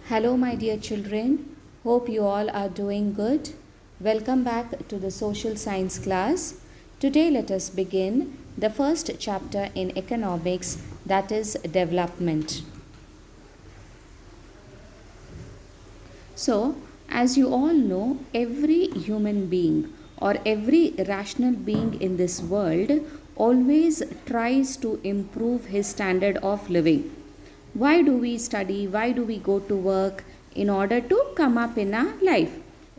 Hello, my dear children. Hope you all are doing good. Welcome back to the social science class. Today, let us begin the first chapter in economics, that is development. So, as you all know, every human being or every rational being in this world always tries to improve his standard of living. Why do we study? Why do we go to work? In order to come up in our life.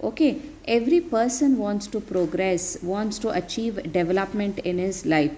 Okay, every person wants to progress, wants to achieve development in his life.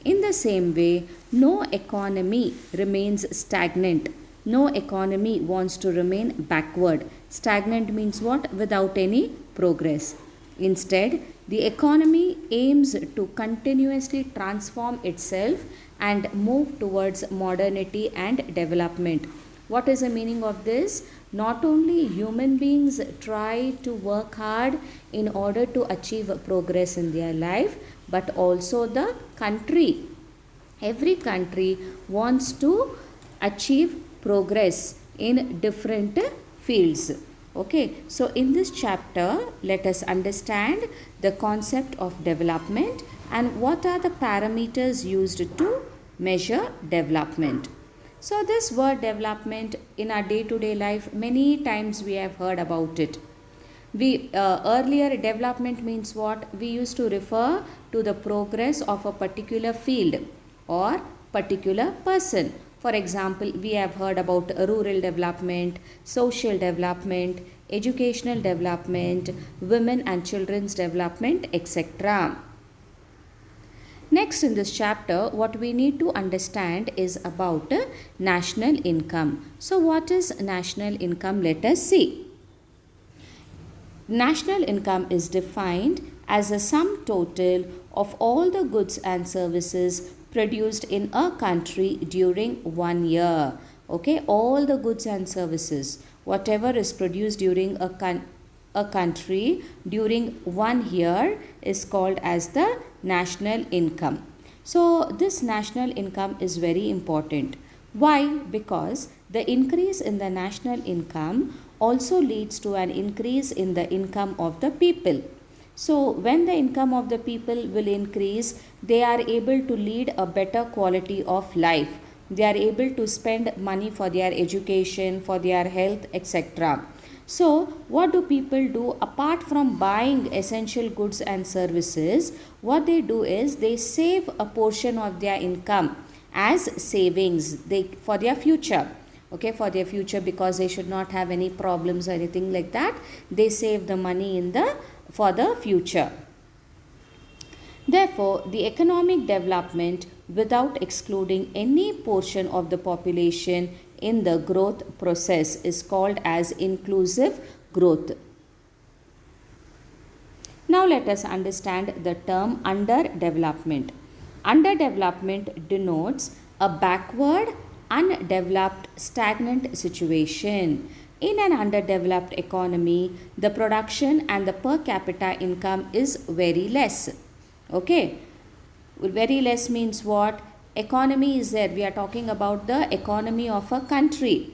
In the same way, no economy remains stagnant. No economy wants to remain backward. Stagnant means what? Without any progress. Instead, the economy aims to continuously transform itself and move towards modernity and development. What is the meaning of this? Not only human beings try to work hard in order to achieve progress in their life, but also the country. Every country wants to achieve progress in different fields. Okay, so in this chapter, let us understand the concept of development and what are the parameters used to measure development. So, this word development in our day to day life, many times we have heard about it. We earlier development means what? We used to refer to the progress of a particular field or particular person. For example, we have heard about rural development, social development, educational development, women and children's development, etc. Next, in this chapter, what we need to understand is about national income. So, what is national income? Let us see. National income is defined as a sum total of all the goods and services produced in a country during 1 year. Okay, all the goods and services, whatever is produced during a country during 1 year is called as the national income. So, this national income is very important. Why? Because the increase in the national income also leads to an increase in the income of the people. So, when the income of the people will increase, they are able to lead a better quality of life. They are able to spend money for their education, for their health, etc. So, what do people do? Apart from buying essential goods and services, what they do is they save a portion of their income as savings for their future. Okay, for their future, because they should not have any problems or anything like that, they save the money for the future. Therefore, the economic development without excluding any portion of the population in the growth process is called as inclusive growth. Now let us understand the term underdevelopment. Underdevelopment denotes a backward, undeveloped, stagnant situation. In an underdeveloped economy, the production and the per capita income is very less. Okay, very less means what? Economy is there. We are talking about the economy of a country.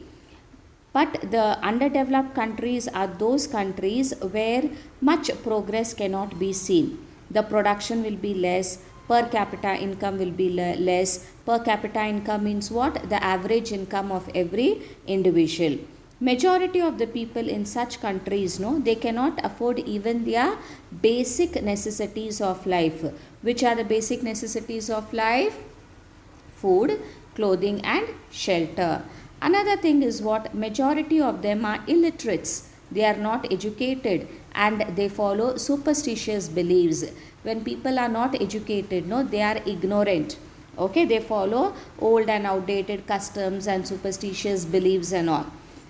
But the underdeveloped countries are those countries where much progress cannot be seen. The production will be less, per capita income will be less. Per capita income means what? The average income of every individual. Majority of the people in such countries, no, they cannot afford even their basic necessities of life. Which are the basic necessities of life? Food, clothing and shelter. Another thing is what? Majority of them are illiterates. They are not educated and they follow superstitious beliefs. When people are not educated, no, they are ignorant. Okay, they follow old and outdated customs and superstitious beliefs and all.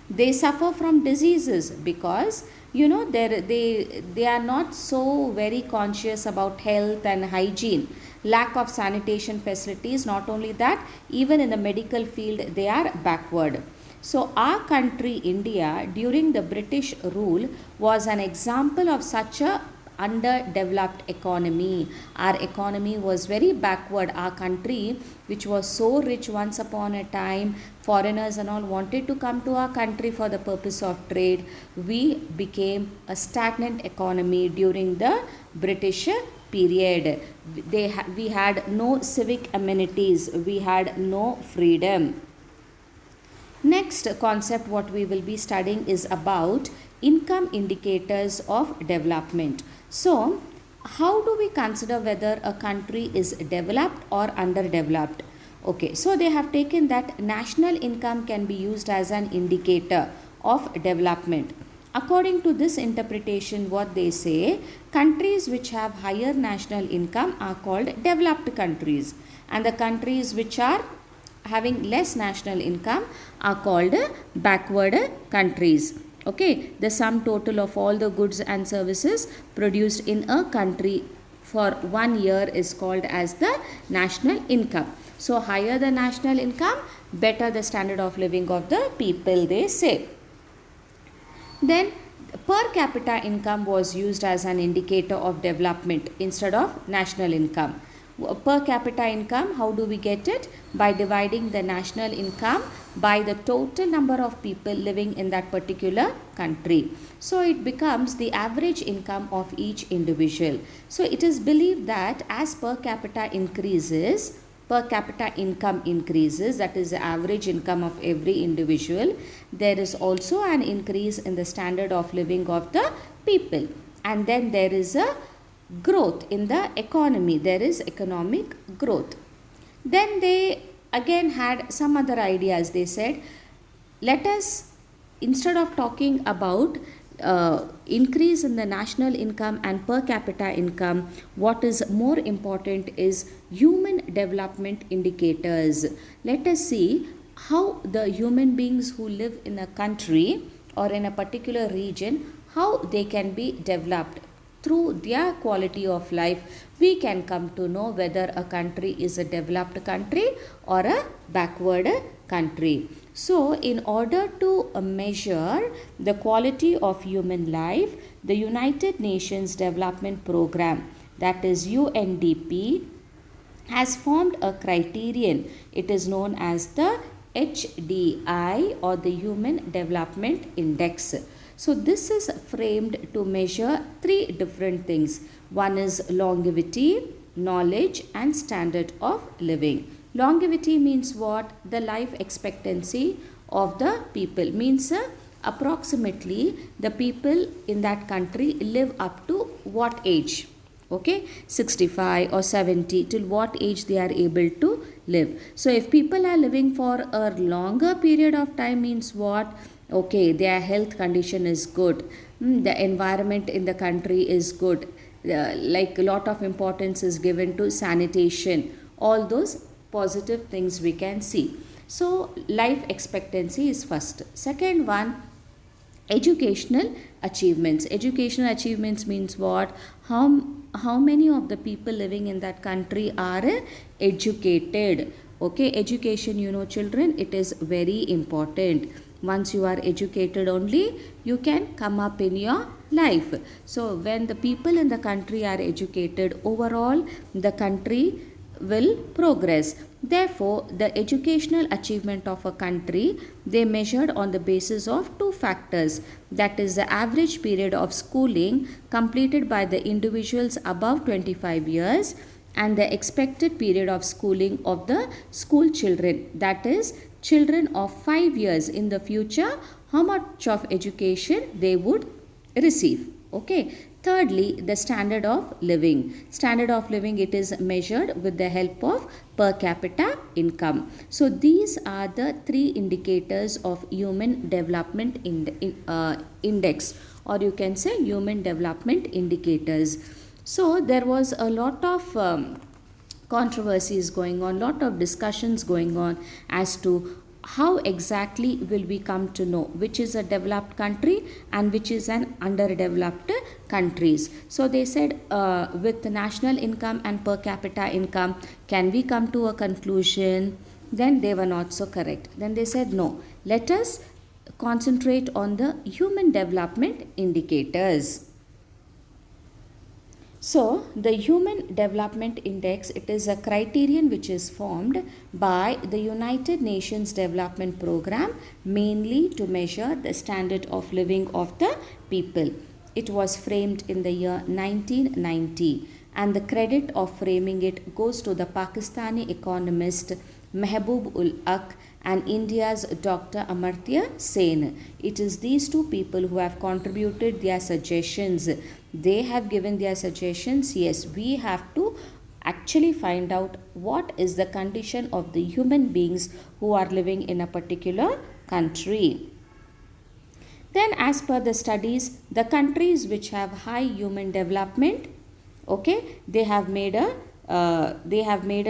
They suffer from diseases because they are not so very conscious about health and hygiene. Lack of sanitation facilities. Not only that, even in the medical field they are backward. So our country India during the British rule was an example of such a underdeveloped economy. Our economy was very backward. Our country, which was so rich once upon a time, foreigners and all wanted to come to our country for the purpose of trade. We became a stagnant economy during the British period. We had no civic amenities, we had no freedom. Next concept what we will be studying is about income indicators of development. So, how do we consider whether a country is developed or underdeveloped? Okay, so they have taken that national income can be used as an indicator of development. According to this interpretation, what they say, countries which have higher national income are called developed countries, and the countries which are having less national income are called backward countries. Okay, the sum total of all the goods and services produced in a country for 1 year is called as the national income. So higher the national income, better the standard of living of the people, they say. Then per capita income was used as an indicator of development instead of national income. Per capita income, how do we get it? By dividing the national income by the total number of people living in that particular country. So it becomes the average income of each individual. So it is believed that as per capita increases, per capita income increases, that is the average income of every individual, there is also an increase in the standard of living of the people, and then there is a growth in the economy, there is economic growth. Then they again had some other ideas. They said, let us, instead of talking about increase in the national income and per capita income, what is more important is human development indicators. Let us see how the human beings who live in a country or in a particular region, how they can be developed. Through their quality of life, we can come to know whether a country is a developed country or a backward country. So, in order to measure the quality of human life, the United Nations Development Program, that is UNDP, has formed a criterion. It is known as the HDI, or the Human Development Index. So this is framed to measure three different things. One is longevity, knowledge, and standard of living. Longevity means what? The life expectancy of the people. Means approximately the people in that country live up to what age? Okay, 65 or 70, till what age they are able to live. So if people are living for a longer period of time, means what? Okay, their health condition is good, the environment in the country is good, like a lot of importance is given to sanitation, all those positive things we can see. So life expectancy is first. Second one, educational achievements. Educational achievements means what? How many of the people living in that country are educated? Okay, education, you know children, it is very important. Once you are educated only, you can come up in your life. So when the people in the country are educated, overall the country will progress. Therefore, the educational achievement of a country, they measured on the basis of two factors, that is the average period of schooling completed by the individuals above 25 years and the expected period of schooling of the school children, that is children of 5 years in the future, how much of education they would receive. Okay. Thirdly, the standard of living. Standard of living, it is measured with the help of per capita income. So these are the three indicators of human development index, or you can say human development indicators. So there was a lot of controversies going on, lot of discussions going on as to how exactly will we come to know which is a developed country and which is an underdeveloped countries. So they said with the national income and per capita income, can we come to a conclusion? Then they were not so correct. Then they said no, let us concentrate on the human development indicators. So, the Human Development Index, it is a criterion which is formed by the United Nations Development Program mainly to measure the standard of living of the people. It was framed in the year 1990, and the credit of framing it goes to the Pakistani economist Mehboob ul Haq and India's Dr. Amartya Sen. It is these two people who have contributed their suggestions. They have given their suggestions. Yes, we have to actually find out what is the condition of the human beings who are living in a particular country. Then, as per the studies, the countries which have high human development, okay, they have made a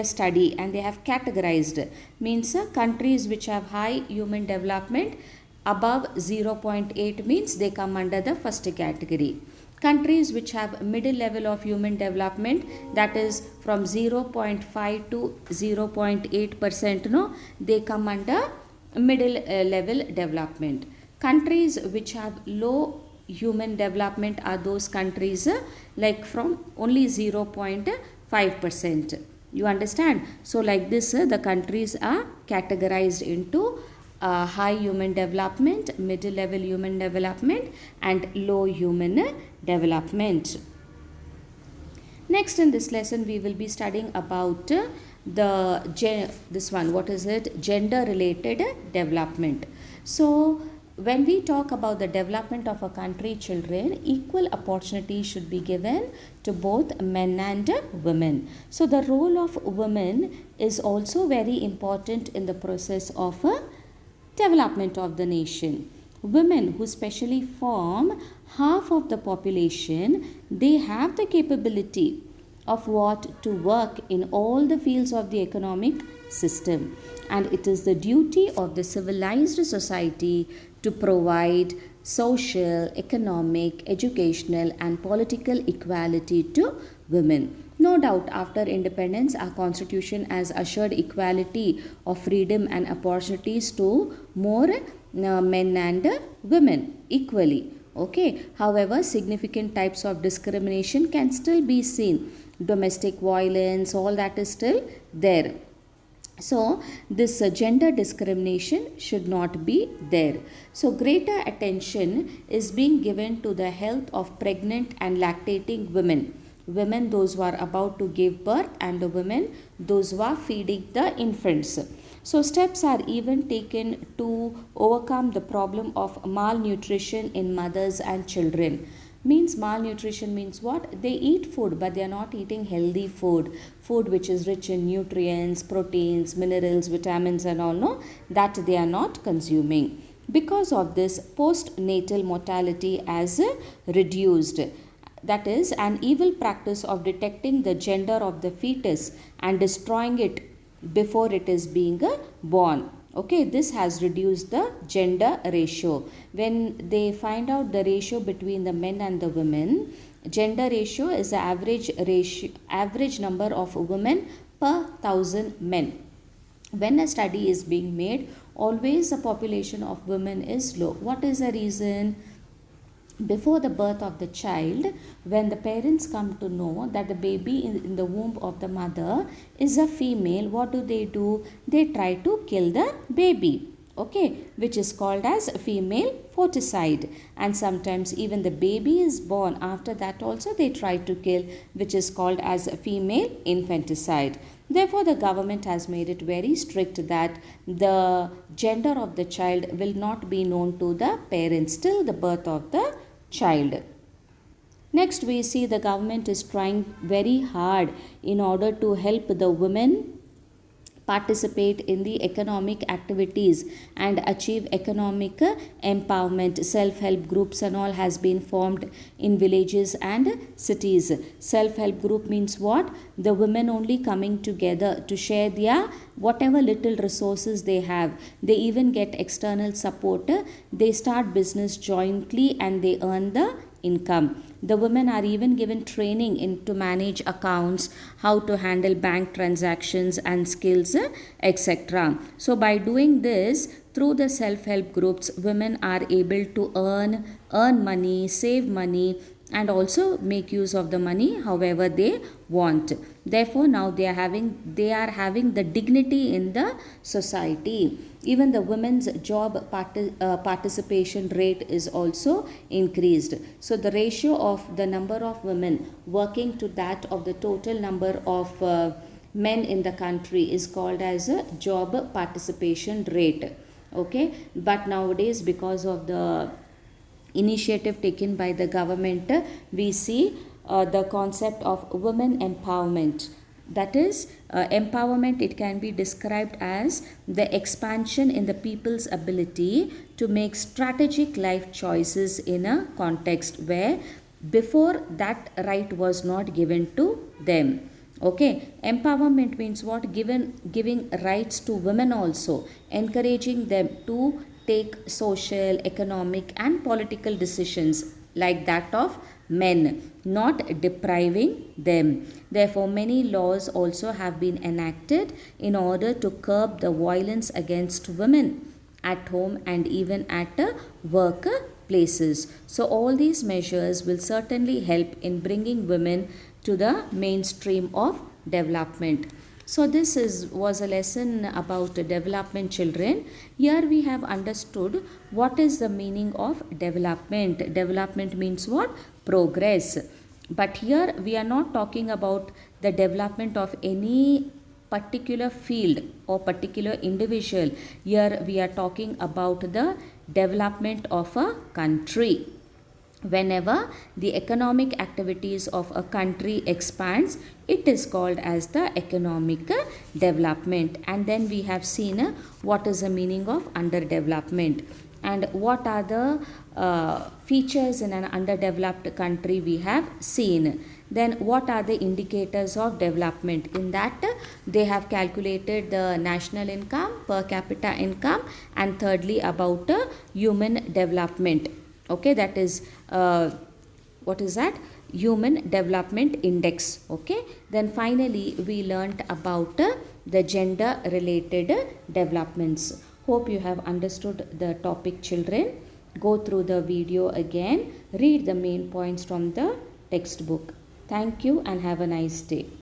study and they have categorized, means countries which have high human development above 0.8 means they come under the first category. Countries which have middle level of human development, that is from 0.5 to 0.8%, no, they come under middle level development. Countries which have low human development are those countries like from only 0.5%. You understand? So like this, the countries are categorized into high human development, middle level human development, and low human development. Next in this lesson we will be studying about this one, what is it, gender related development. So when we talk about the development of a country, children, equal opportunity should be given to both men and women. So the role of women is also very important in the process of development of the nation. Women, who specially form half of the population, they have the capability of what to work in all the fields of the economic system, and it is the duty of the civilized society to provide social, economic, educational and political equality to women. No doubt, after independence, our constitution has assured equality of freedom and opportunities to more men and women equally. Okay. However, significant types of discrimination can still be seen. Domestic violence, all that is still there. So this gender discrimination should not be there. So greater attention is being given to the health of pregnant and lactating women. Women, those who are about to give birth, and the women, those who are feeding the infants. So steps are even taken to overcome the problem of malnutrition in mothers and children. Means malnutrition means what? They eat food but they are not eating healthy food which is rich in nutrients, proteins, minerals, vitamins and all, no, that they are not consuming. Because of this, postnatal mortality has reduced. That is an evil practice of detecting the gender of the fetus and destroying it before it is being born. Okay, this has reduced the gender ratio. When they find out the ratio between the men and the women, gender ratio is the average number of women per 1,000 men. When a study is being made, always the population of women is low. What is the reason? Before the birth of the child, when the parents come to know that the baby in the womb of the mother is a female, what do? They try to kill the baby, okay, which is called as female foeticide. And sometimes even the baby is born, after that also they try to kill, which is called as female infanticide. Therefore, the government has made it very strict that the gender of the child will not be known to the parents till the birth of the child. Next, we see the government is trying very hard in order to help the women participate in the economic activities and achieve economic empowerment. Self-help groups and all has been formed in villages and cities. Self-help group means what? The women only coming together to share their whatever little resources they have. They even get external support. They start business jointly and they earn the income. The women are even given training in to manage accounts, how to handle bank transactions and skills, etc. So by doing this, through the self-help groups, women are able to earn money, save money and also make use of the money however they want. Therefore now they are having the dignity in the society. Even the women's job participation rate is also increased. So the ratio of the number of women working to that of the total number of men in the country is called as a job participation rate. Okay, but nowadays because of the initiative taken by the government, we see the concept of women empowerment. That is, empowerment, it can be described as the expansion in the people's ability to make strategic life choices in a context where before that right was not given to them. Okay, empowerment means what? Giving rights to women also, encouraging them to take social, economic, and political decisions like that of men, not depriving them. Therefore, many laws also have been enacted in order to curb the violence against women at home and even at work places. So, all these measures will certainly help in bringing women to the mainstream of development. So, this was a lesson about development, children. Here we have understood what is the meaning of development. Development means what? Progress. But here we are not talking about the development of any particular field or particular individual. Here we are talking about the development of a country. Whenever the economic activities of a country expands, it is called as the economic development. And then we have seen what is the meaning of underdevelopment and what are the features in an underdeveloped country we have seen. Then what are the indicators of development? In that they have calculated the national income, per capita income, and thirdly about human development. Okay, that is what is that? Human development index. Okay, then finally we learnt about the gender related developments. Hope you have understood the topic, children. Go through the video again, read the main points from the textbook. Thank you and have a nice day.